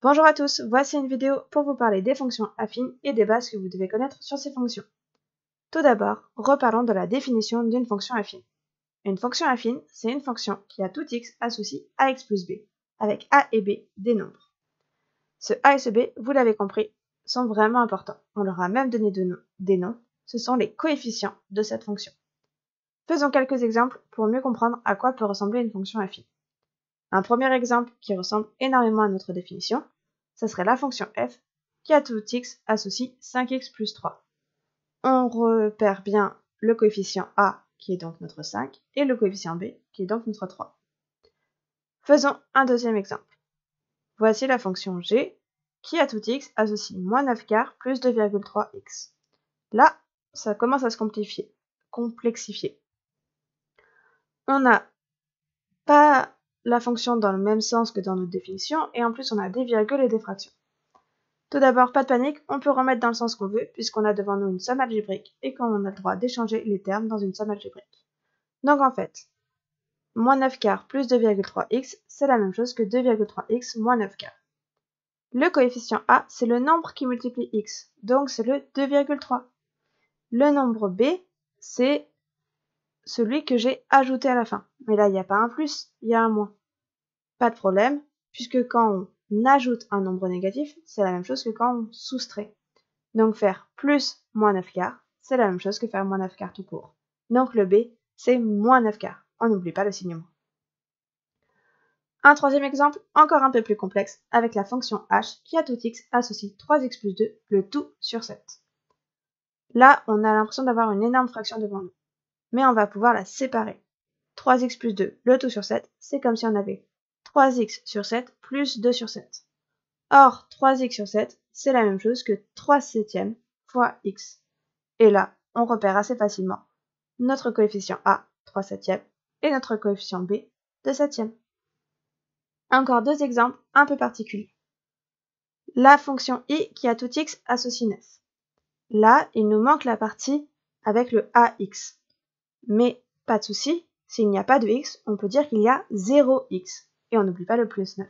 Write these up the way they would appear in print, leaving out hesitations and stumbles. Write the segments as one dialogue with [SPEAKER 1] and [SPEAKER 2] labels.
[SPEAKER 1] Bonjour à tous, voici une vidéo pour vous parler des fonctions affines et des bases que vous devez connaître sur ces fonctions. Tout d'abord, reparlons de la définition d'une fonction affine. Une fonction affine, c'est une fonction qui a tout x associé à x plus b, avec a et b des nombres. Ce a et ce b, vous l'avez compris, sont vraiment importants. On leur a même donné des noms, ce sont les coefficients de cette fonction. Faisons quelques exemples pour mieux comprendre à quoi peut ressembler une fonction affine. Un premier exemple qui ressemble énormément à notre définition, ce serait la fonction f qui à tout x associe 5x plus 3. On repère bien le coefficient a qui est donc notre 5 et le coefficient b qui est donc notre 3. Faisons un deuxième exemple. Voici la fonction g qui à tout x associe moins 9 quarts plus 2,3x. Là, ça commence à se complexifier. On n'a pas la fonction dans le même sens que dans notre définition, et en plus on a des virgules et des fractions. Tout d'abord, pas de panique, on peut remettre dans le sens qu'on veut, puisqu'on a devant nous une somme algébrique, et qu'on a le droit d'échanger les termes dans une somme algébrique. Donc en fait, moins 9 quarts plus 2,3x, c'est la même chose que 2,3x moins 9 quarts. Le coefficient a, c'est le nombre qui multiplie x, donc c'est le 2,3. Le nombre b, c'est celui que j'ai ajouté à la fin. Mais là, il n'y a pas un plus, il y a un moins. Pas de problème, puisque quand on ajoute un nombre négatif, c'est la même chose que quand on soustrait. Donc faire plus moins 9 quarts, c'est la même chose que faire moins 9 quarts tout court. Donc le b, c'est moins 9 quarts. On n'oublie pas le signe moins. Un troisième exemple, encore un peu plus complexe, avec la fonction h qui à tout x associe 3x plus 2, le tout sur 7. Là, on a l'impression d'avoir une énorme fraction devant nous. Mais on va pouvoir la séparer. 3x plus 2, le tout sur 7, c'est comme si on avait 3x sur 7 plus 2 sur 7. Or, 3x sur 7, c'est la même chose que 3 septièmes fois x. Et là, on repère assez facilement notre coefficient a, 3 septièmes, et notre coefficient b, 2 septièmes. Encore deux exemples un peu particuliers. La fonction i qui a tout x associe 9. Là, il nous manque la partie avec le ax. Mais pas de souci, s'il n'y a pas de x, on peut dire qu'il y a 0x. Et on n'oublie pas le plus 9.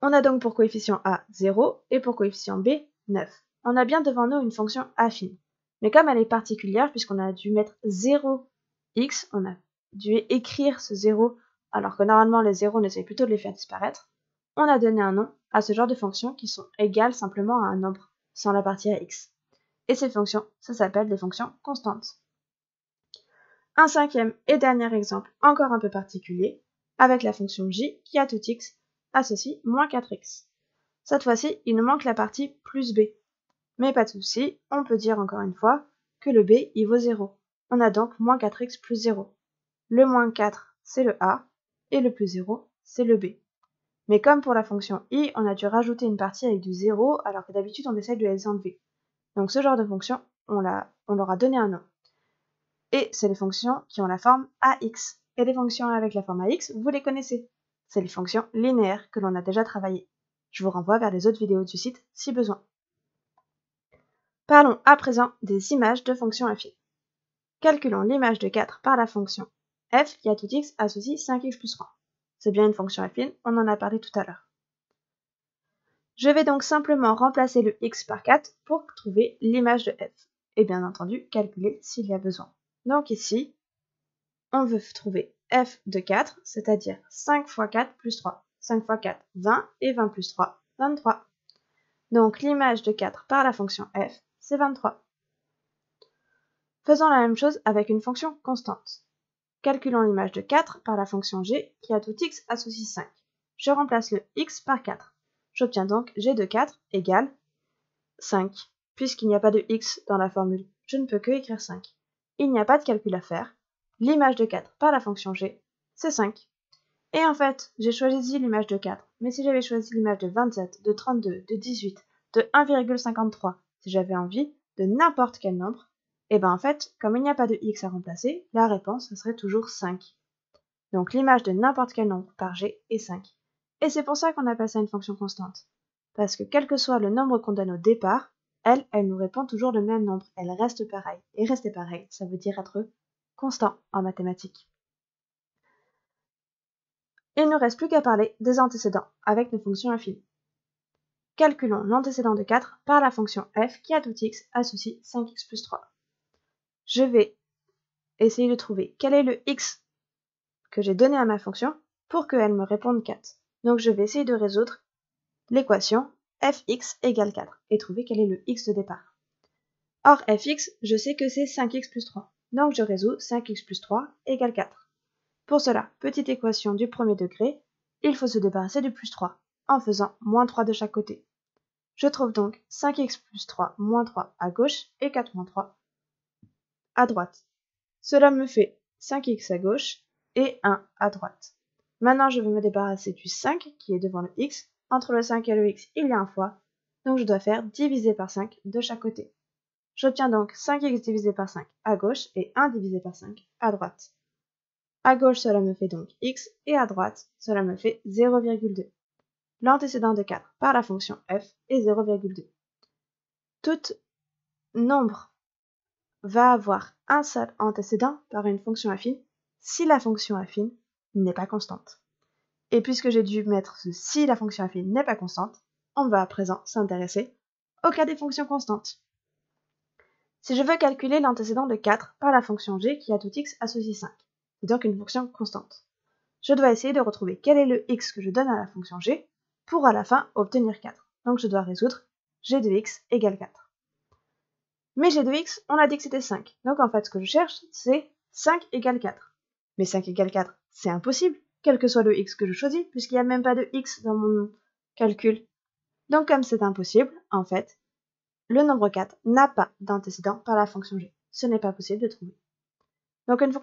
[SPEAKER 1] On a donc pour coefficient a 0 et pour coefficient b 9. On a bien devant nous une fonction affine. Mais comme elle est particulière, puisqu'on a dû mettre 0x, on a dû écrire ce 0, alors que normalement les 0 on essaie plutôt de les faire disparaître, on a donné un nom à ce genre de fonctions qui sont égales simplement à un nombre, sans la partie ax. Et ces fonctions, ça s'appelle des fonctions constantes. Un cinquième et dernier exemple, encore un peu particulier, avec la fonction j qui à tout x associe moins 4x. Cette fois-ci, il nous manque la partie plus b. Mais pas de souci, on peut dire encore une fois que le b il vaut 0. On a donc moins 4x plus 0. Le moins 4, c'est le a, et le plus 0, c'est le b. Mais comme pour la fonction i, on a dû rajouter une partie avec du 0, alors que d'habitude on essaie de les enlever. Donc ce genre de fonction, on leur a donné un nom. Et c'est les fonctions qui ont la forme ax. Et les fonctions avec la forme ax, vous les connaissez. C'est les fonctions linéaires que l'on a déjà travaillées. Je vous renvoie vers les autres vidéos du site si besoin. Parlons à présent des images de fonctions affines. Calculons l'image de 4 par la fonction f qui à tout x associe 5x plus 3. C'est bien une fonction affine, on en a parlé tout à l'heure. Je vais donc simplement remplacer le x par 4 pour trouver l'image de f. Et bien entendu, calculer s'il y a besoin. Donc ici, on veut trouver f de 4, c'est-à-dire 5 fois 4 plus 3. 5 fois 4, 20, et 20 plus 3, 23. Donc l'image de 4 par la fonction f, c'est 23. Faisons la même chose avec une fonction constante. Calculons l'image de 4 par la fonction g qui à tout x associe 5. Je remplace le x par 4. J'obtiens donc g de 4 égale 5. Puisqu'il n'y a pas de x dans la formule, je ne peux que écrire 5. Il n'y a pas de calcul à faire. L'image de 4 par la fonction g, c'est 5. Et en fait, j'ai choisi l'image de 4, mais si j'avais choisi l'image de 27, de 32, de 18, de 1,53, si j'avais envie, de n'importe quel nombre, et ben en fait, comme il n'y a pas de x à remplacer, la réponse ce serait toujours 5. Donc l'image de n'importe quel nombre par g est 5. Et c'est pour ça qu'on appelle ça une fonction constante. Parce que quel que soit le nombre qu'on donne au départ, elle nous répond toujours le même nombre, elle reste pareille. Et rester pareil, ça veut dire être constant en mathématiques. Il ne reste plus qu'à parler des antécédents avec nos fonctions affines. Calculons l'antécédent de 4 par la fonction f qui à tout x associe 5x plus 3. Je vais essayer de trouver quel est le x que j'ai donné à ma fonction pour qu'elle me réponde 4. Donc je vais essayer de résoudre l'équation fx égale 4 et trouver quel est le x de départ. Or fx, je sais que c'est 5x plus 3. Donc je résous 5x plus 3 égale 4. Pour cela, petite équation du premier degré, il faut se débarrasser du plus 3 en faisant moins 3 de chaque côté. Je trouve donc 5x plus 3 moins 3 à gauche et 4 moins 3 à droite. Cela me fait 5x à gauche et 1 à droite. Maintenant, je vais me débarrasser du 5 qui est devant le x. Entre le 5 et le x, il y a un fois, donc je dois faire diviser par 5 de chaque côté. J'obtiens donc 5x divisé par 5 à gauche et 1 divisé par 5 à droite. À gauche, cela me fait donc x et à droite, cela me fait 0,2. L'antécédent de 4 par la fonction f est 0,2. Tout nombre va avoir un seul antécédent par une fonction affine si la fonction affine n'est pas constante. Et puisque j'ai dû mettre ce si la fonction affine n'est pas constante, on va à présent s'intéresser au cas des fonctions constantes. Si je veux calculer l'antécédent de 4 par la fonction g qui à tout x associe 5, c'est donc une fonction constante, je dois essayer de retrouver quel est le x que je donne à la fonction g pour à la fin obtenir 4. Donc je dois résoudre g de x égale 4. Mais g de x, on a dit que c'était 5. Donc en fait, ce que je cherche, c'est 5 égale 4. Mais 5 égale 4, c'est impossible, quel que soit le x que je choisis, puisqu'il n'y a même pas de x dans mon calcul. Donc comme c'est impossible, en fait, le nombre 4 n'a pas d'antécédent par la fonction g. Ce n'est pas possible de trouver. Donc une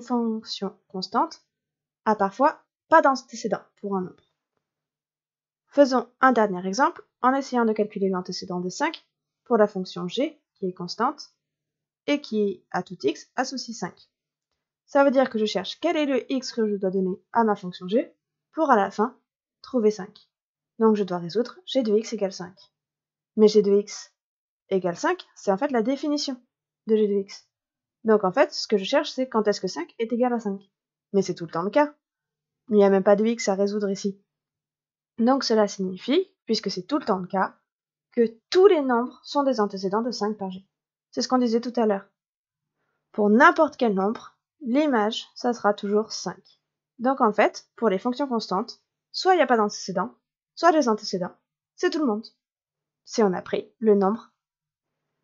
[SPEAKER 1] fonction constante a parfois pas d'antécédent pour un nombre. Faisons un dernier exemple en essayant de calculer l'antécédent de 5 pour la fonction g qui est constante et qui, à tout x, associe 5. Ça veut dire que je cherche quel est le x que je dois donner à ma fonction g pour à la fin trouver 5. Donc je dois résoudre g de x égale 5. Mais g de x égale 5, c'est en fait la définition de g de x. Donc en fait, ce que je cherche, c'est quand est-ce que 5 est égal à 5. Mais c'est tout le temps le cas. Il n'y a même pas de x à résoudre ici. Donc cela signifie, puisque c'est tout le temps le cas, que tous les nombres sont des antécédents de 5 par g. C'est ce qu'on disait tout à l'heure. Pour n'importe quel nombre, l'image, ça sera toujours 5. Donc en fait, pour les fonctions constantes, soit il n'y a pas d'antécédent, soit les antécédents, c'est tout le monde. Si on a pris le nombre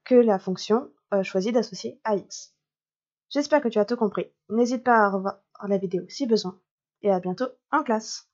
[SPEAKER 1] que la fonction choisit d'associer à x. J'espère que tu as tout compris. N'hésite pas à revoir la vidéo si besoin. Et à bientôt en classe.